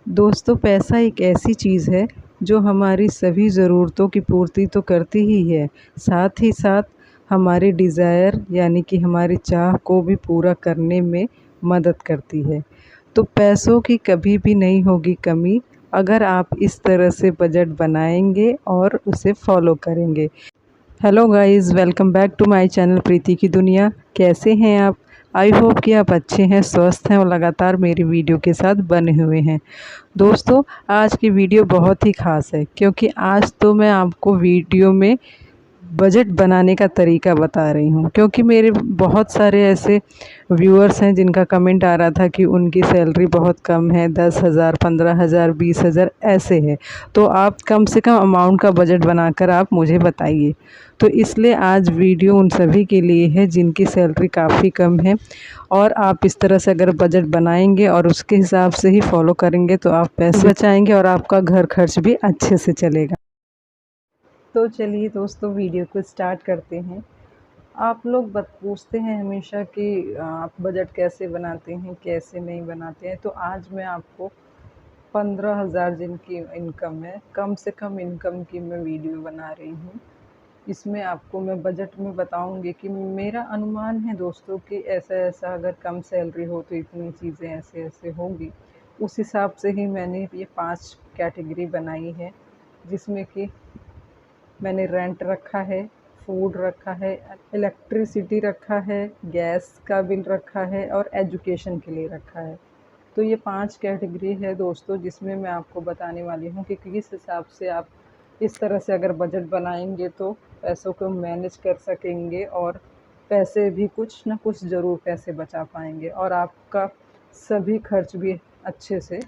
दोस्तों, पैसा एक ऐसी चीज़ है जो हमारी सभी ज़रूरतों की पूर्ति तो करती ही है, साथ ही साथ हमारे डिज़ायर यानी कि हमारी चाह को भी पूरा करने में मदद करती है। तो पैसों की कभी भी नहीं होगी कमी अगर आप इस तरह से बजट बनाएंगे और उसे फॉलो करेंगे। Hello guys, welcome back to my channel Preeti की दुनिया। कैसे हैं आप? आई होप कि आप अच्छे हैं, स्वस्थ हैं और लगातार मेरी वीडियो के साथ बने हुए हैं। दोस्तों, आज की वीडियो बहुत ही ख़ास है क्योंकि आज तो मैं आपको वीडियो में बजट बनाने का तरीका बता रही हूँ, क्योंकि मेरे बहुत सारे ऐसे व्यूअर्स हैं जिनका कमेंट आ रहा था कि उनकी सैलरी बहुत कम है, 10,000, 15,000, 20,000 ऐसे है। तो आप कम से कम अमाउंट का बजट बनाकर आप मुझे बताइए। तो इसलिए आज वीडियो उन सभी के लिए है जिनकी सैलरी काफ़ी कम है, और आप इस तरह से अगर बजट बनाएंगे और उसके हिसाब से ही फॉलो करेंगे तो आप पैसे बचाएंगे और आपका घर खर्च भी अच्छे से चलेगा। तो चलिए दोस्तों, वीडियो को स्टार्ट करते हैं। आप लोग पूछते हैं हमेशा कि आप बजट कैसे बनाते हैं, कैसे नहीं बनाते हैं। तो आज मैं आपको 15,000 जिनकी इनकम है, कम से कम इनकम की मैं वीडियो बना रही हूँ। इसमें आपको मैं बजट में बताऊंगी कि मेरा अनुमान है दोस्तों कि ऐसा ऐसा अगर कम सैलरी हो तो इतनी चीज़ें ऐसे ऐसे होंगी। उस हिसाब से ही मैंने ये 5 कैटेगरी बनाई है, जिसमें कि मैंने रेंट रखा है, फूड रखा है, इलेक्ट्रिसिटी रखा है, गैस का बिल रखा है और एजुकेशन के लिए रखा है। तो ये 5 कैटेगरी है दोस्तों, जिसमें मैं आपको बताने वाली हूँ कि किस हिसाब से आप इस तरह से अगर बजट बनाएंगे तो पैसों को मैनेज कर सकेंगे, और पैसे भी कुछ ना कुछ ज़रूर पैसे बचा पाएंगे और आपका सभी खर्च भी अच्छे से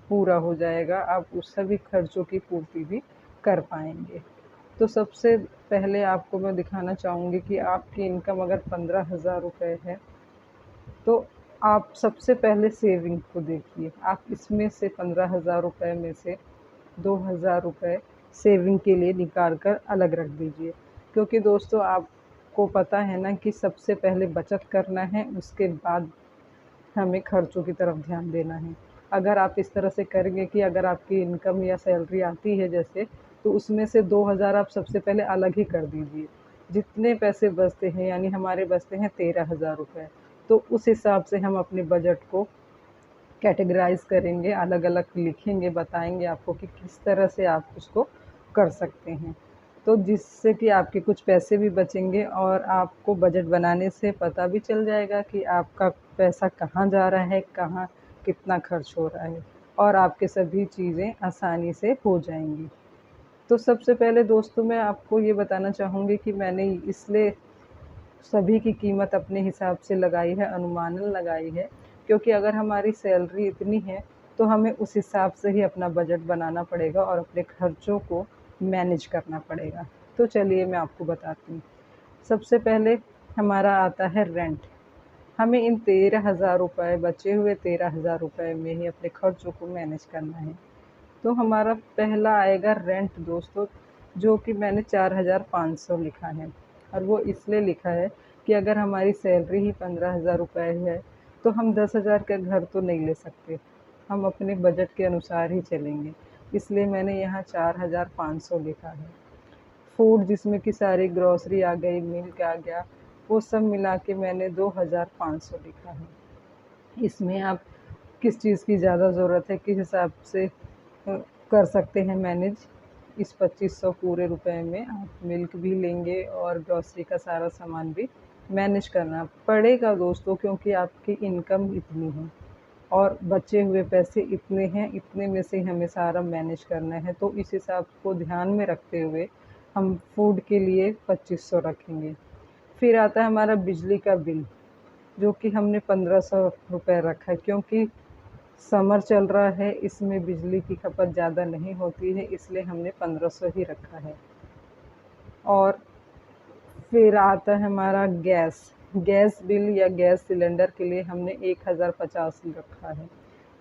पूरा हो जाएगा। आप उस सभी खर्चों की पूर्ति भी कर पाएंगे। तो सबसे पहले आपको मैं दिखाना चाहूँगी कि आपकी इनकम अगर 15,000 रुपये है तो आप सबसे पहले सेविंग को देखिए। आप इसमें से 15,000 रुपये में से 2,000 रुपये सेविंग के लिए निकाल कर अलग रख दीजिए, क्योंकि दोस्तों आपको पता है ना कि सबसे पहले बचत करना है, उसके बाद हमें खर्चों की तरफ ध्यान देना है। अगर आप इस तरह से करेंगे कि अगर आपकी इनकम या सैलरी आती है जैसे, तो उसमें से 2,000 आप सबसे पहले अलग ही कर दीजिए। जितने पैसे बचते हैं, यानी हमारे बचते हैं 13,000 रुपये, तो उस हिसाब से हम अपने बजट को कैटेगराइज़ करेंगे, अलग-अलग लिखेंगे, बताएँगे आपको कि किस तरह से आप उसको कर सकते हैं। तो जिससे कि आपके कुछ पैसे भी बचेंगे और आपको बजट बनाने से पता भी चल जाएगा कि आपका पैसा कहाँ जा रहा है, कहाँ कितना खर्च हो रहा है, और आपके सभी चीज़ें आसानी से हो जाएँगी। तो सबसे पहले दोस्तों मैं आपको ये बताना चाहूँगी कि मैंने इसलिए सभी की कीमत अपने हिसाब से लगाई है, अनुमानन लगाई है, क्योंकि अगर हमारी सैलरी इतनी है तो हमें उस हिसाब से ही अपना बजट बनाना पड़ेगा और अपने खर्चों को मैनेज करना पड़ेगा। तो चलिए मैं आपको बताती हूँ। सबसे पहले हमारा आता है रेंट। हमें इन 13,000 रुपये, बचे हुए 13,000 रुपये में ही अपने खर्चों को मैनेज करना है। तो हमारा पहला आएगा रेंट दोस्तों, जो कि मैंने 4,500 लिखा है, और वो इसलिए लिखा है कि अगर हमारी सैलरी ही 15,000 रुपये है तो हम 10,000 का घर तो नहीं ले सकते, हम अपने बजट के अनुसार ही चलेंगे। इसलिए मैंने यहाँ 4,500 लिखा है। फूड जिसमें कि सारी ग्रॉसरी आ गई, मिल्क आ गया, वो सब मिला के मैंने 2,500 लिखा है। इसमें आप किस चीज़ की ज़्यादा ज़रूरत है, किस हिसाब से कर सकते हैं मैनेज। इस 2500 पूरे रुपए में आप मिल्क भी लेंगे और ग्रॉसरी का सारा सामान भी मैनेज करना पड़ेगा दोस्तों, क्योंकि आपकी इनकम इतनी है और बचे हुए पैसे इतने हैं, इतने में से हमें सारा मैनेज करना है। तो इस हिसाब को ध्यान में रखते हुए हम फूड के लिए 2500 रखेंगे। फिर आता है हमारा बिजली का बिल, जो कि हमने 1500 रुपये रखा है, क्योंकि समर चल रहा है, इसमें बिजली की खपत ज़्यादा नहीं होती है, इसलिए हमने 1500 ही रखा है। और फिर आता है हमारा गैस। गैस बिल या गैस सिलेंडर के लिए हमने 1050 रखा है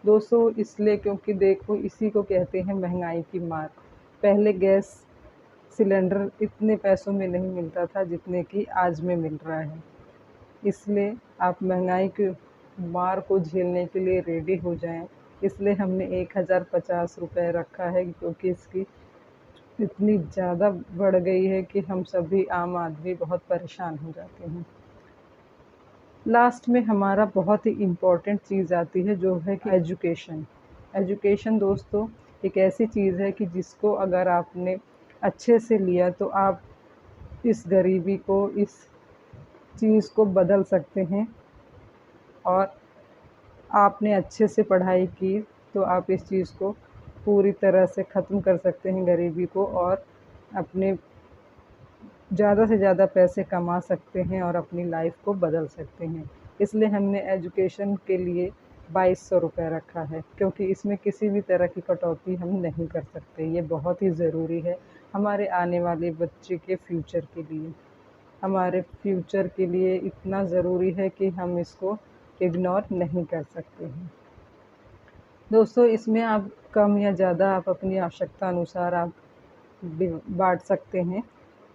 दोस्तों, इसलिए क्योंकि देखो इसी को कहते हैं महंगाई की मार। पहले गैस सिलेंडर इतने पैसों में नहीं मिलता था जितने कि आज में मिल रहा है। इसलिए आप महंगाई की मार को झेलने के लिए रेडी हो जाएं इसलिए हमने 1050 रुपये रखा है, क्योंकि इसकी इतनी ज़्यादा बढ़ गई है कि हम सभी आम आदमी बहुत परेशान हो जाते हैं। लास्ट में हमारा बहुत ही इम्पोर्टेंट चीज़ आती है, जो है कि एजुकेशन। एजुकेशन दोस्तों एक ऐसी चीज़ है कि जिसको अगर आपने अच्छे से लिया तो आप इस गरीबी को, इस चीज़ को बदल सकते हैं। और आपने अच्छे से पढ़ाई की तो आप इस चीज़ को पूरी तरह से ख़त्म कर सकते हैं, गरीबी को, और अपने ज़्यादा से ज़्यादा पैसे कमा सकते हैं और अपनी लाइफ को बदल सकते हैं। इसलिए हमने एजुकेशन के लिए 2200 रुपये रखा है, क्योंकि इसमें किसी भी तरह की कटौती हम नहीं कर सकते। ये बहुत ही ज़रूरी है हमारे आने वाले बच्चे के फ्यूचर के लिए। हमारे फ्यूचर के लिए इतना ज़रूरी है कि हम इसको इग्नोर नहीं कर सकते हैं। दोस्तों इसमें आप कम या ज़्यादा आप अपनी आवश्यकता अनुसार आप बाँट सकते हैं।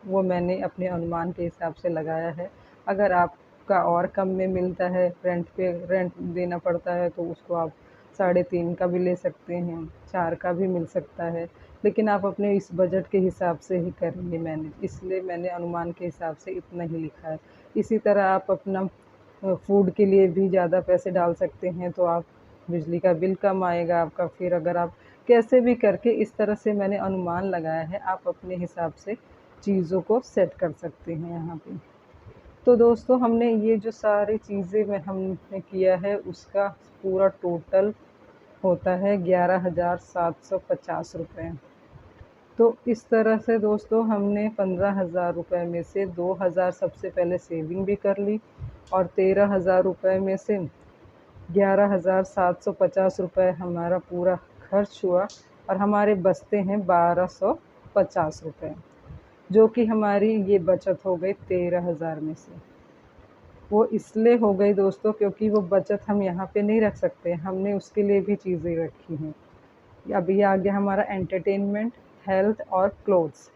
वो मैंने अपने अनुमान के हिसाब से लगाया है। अगर आपका और कम में मिलता है, रेंट देना पड़ता है, तो उसको आप 3.5 का भी ले सकते हैं, 4 का भी मिल सकता है। लेकिन आप अपने इस बजट के हिसाब से ही करेंगे इसलिए मैंने अनुमान के हिसाब से इतना ही लिखा है। इसी तरह आप अपना फ़ूड के लिए भी ज़्यादा पैसे डाल सकते हैं, तो आप बिजली का बिल कम आएगा आपका। फिर अगर आप कैसे भी करके, इस तरह से मैंने अनुमान लगाया है, आप अपने हिसाब से चीज़ों को सेट कर सकते हैं यहाँ पे। तो दोस्तों हमने ये जो सारी चीज़ें हमने किया है, उसका पूरा टोटल होता है 11,750 रुपये। तो इस तरह से दोस्तों हमने 15,000 रुपये में से 2,000 सबसे पहले सेविंग भी कर ली, और 13,000 रुपये में से 11,750 रुपये हमारा पूरा खर्च हुआ, और हमारे बचते हैं 1,250 रुपये, जो कि हमारी ये बचत हो गई 13,000 में से। वो इसलिए हो गई दोस्तों क्योंकि वो बचत हम यहाँ पे नहीं रख सकते, हमने उसके लिए भी चीज़ें रखी हैं। अब ये आ गया हमारा एंटरटेनमेंट, हेल्थ और क्लोथ्स।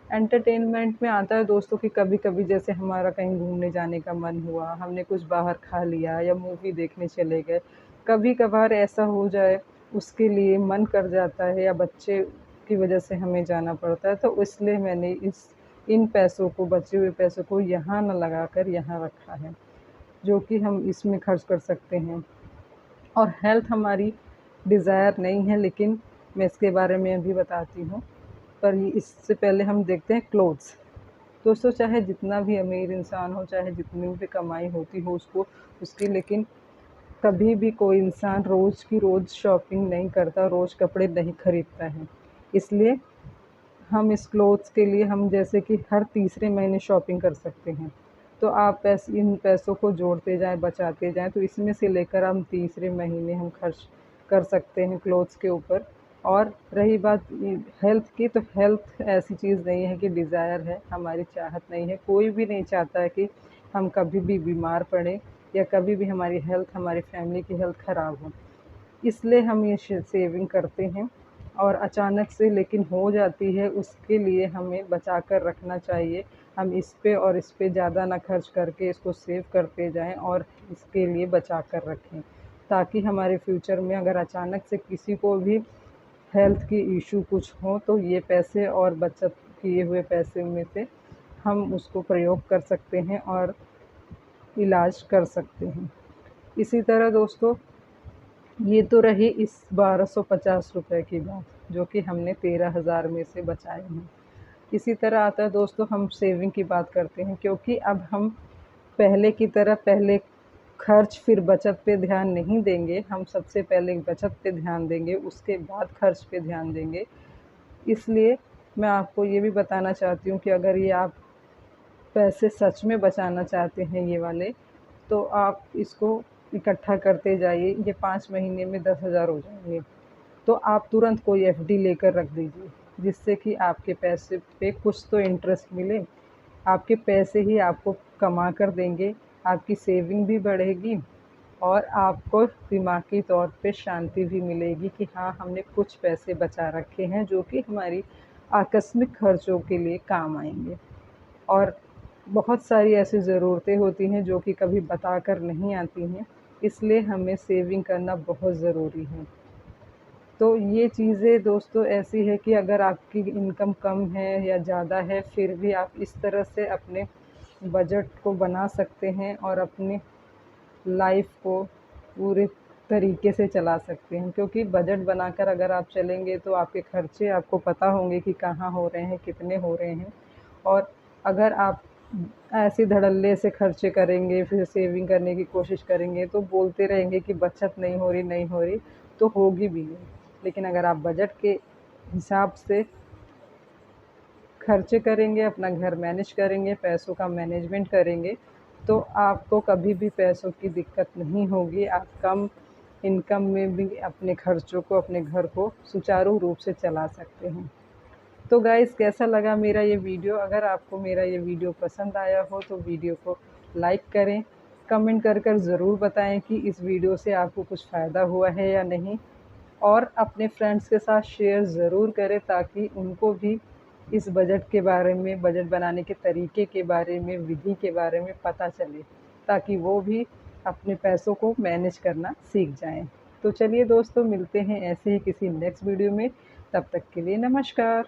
एंटरटेनमेंट में आता है दोस्तों कि कभी-कभी जैसे हमारा कहीं घूमने जाने का मन हुआ, हमने कुछ बाहर खा लिया या मूवी देखने चले गए। कभी-कभार ऐसा हो जाए, उसके लिए मन कर जाता है या बच्चे की वजह से हमें जाना पड़ता है, तो इसलिए मैंने इन पैसों को, बचे हुए पैसों को यहाँ ना लगाकर यहाँ रखा है, जो कि हम इसमें खर्च कर सकते हैं। और हेल्थ हमारी डिज़ायर नहीं है, लेकिन मैं इसके बारे में अभी बताती हूँ। पर इससे पहले हम देखते हैं क्लोथ्स। दोस्तों चाहे जितना भी अमीर इंसान हो, चाहे जितनी भी कमाई होती हो उसकी, लेकिन कभी भी कोई इंसान रोज़ की रोज़ शॉपिंग नहीं करता, रोज़ कपड़े नहीं खरीदता है। इसलिए हम इस क्लोथ्स के लिए हम जैसे कि हर तीसरे महीने शॉपिंग कर सकते हैं। तो आप इन पैसों को जोड़ते जाएँ, बचाते जाएँ, तो इसमें से लेकर हम तीसरे महीने हम खर्च कर सकते हैं क्लोथ्स के ऊपर। और रही बात हेल्थ की, तो हेल्थ ऐसी चीज़ नहीं है कि डिज़ायर है, हमारी चाहत नहीं है। कोई भी नहीं चाहता है कि हम कभी भी बीमार पड़ें या कभी भी हमारी हेल्थ, हमारी फैमिली की हेल्थ ख़राब हो। इसलिए हम ये सेविंग करते हैं, और अचानक से लेकिन हो जाती है, उसके लिए हमें बचा कर रखना चाहिए। हम इस पे और इस पे ज़्यादा ना खर्च करके इसको सेव करते जाएँ और इसके लिए बचा कर रखें, ताकि हमारे फ्यूचर में अगर अचानक से किसी को भी हेल्थ की इश्यू कुछ हो, तो ये पैसे और बचत किए हुए पैसे में से हम उसको प्रयोग कर सकते हैं और इलाज कर सकते हैं। इसी तरह दोस्तों ये तो रही इस 1,250 रुपये की बात, जो कि हमने 13,000 में से बचाए हैं। इसी तरह आता है दोस्तों, हम सेविंग की बात करते हैं, क्योंकि अब हम पहले की तरह पहले खर्च फिर बचत पे ध्यान नहीं देंगे। हम सबसे पहले बचत पे ध्यान देंगे, उसके बाद खर्च पे ध्यान देंगे। इसलिए मैं आपको ये भी बताना चाहती हूँ कि अगर ये आप पैसे सच में बचाना चाहते हैं ये वाले, तो आप इसको इकट्ठा करते जाइए। ये 5 महीने में 10,000 हो जाएँगे। तो आप तुरंत कोई एफडी लेकर रख दीजिए, जिससे कि आपके पैसे पे कुछ तो इंटरेस्ट मिले। आपके पैसे ही आपको कमा कर देंगे, आपकी सेविंग भी बढ़ेगी, और आपको दिमागी तौर पे शांति भी मिलेगी कि हाँ, हमने कुछ पैसे बचा रखे हैं, जो कि हमारी आकस्मिक खर्चों के लिए काम आएँगे। और बहुत सारी ऐसी ज़रूरतें होती हैं जो कि कभी बता कर नहीं आती हैं, इसलिए हमें सेविंग करना बहुत ज़रूरी है। तो ये चीज़ें दोस्तों ऐसी है कि अगर आपकी इनकम कम है या ज़्यादा है, फिर भी आप इस तरह से अपने बजट को बना सकते हैं और अपनी लाइफ को पूरे तरीके से चला सकते हैं। क्योंकि बजट बनाकर अगर आप चलेंगे तो आपके खर्चे आपको पता होंगे कि कहाँ हो रहे हैं, कितने हो रहे हैं। और अगर आप ऐसे धड़ल्ले से खर्चे करेंगे, फिर सेविंग करने की कोशिश करेंगे, तो बोलते रहेंगे कि बचत नहीं हो रही, नहीं हो रही, तो होगी भी नहीं। लेकिन अगर आप बजट के हिसाब से खर्चे करेंगे, अपना घर मैनेज करेंगे, पैसों का मैनेजमेंट करेंगे, तो आपको कभी भी पैसों की दिक्कत नहीं होगी। आप कम इनकम में भी अपने खर्चों को, अपने घर को सुचारू रूप से चला सकते हैं। तो गाइस, कैसा लगा मेरा ये वीडियो? अगर आपको मेरा ये वीडियो पसंद आया हो तो वीडियो को लाइक करें, कमेंट कर ज़रूर बताएं कि इस वीडियो से आपको कुछ फ़ायदा हुआ है या नहीं, और अपने फ्रेंड्स के साथ शेयर ज़रूर करें ताकि उनको भी इस बजट के बारे में, बजट बनाने के तरीके के बारे में, विधि के बारे में पता चले, ताकि वो भी अपने पैसों को मैनेज करना सीख जाएं। तो चलिए दोस्तों, मिलते हैं ऐसे ही किसी नेक्स्ट वीडियो में। तब तक के लिए नमस्कार।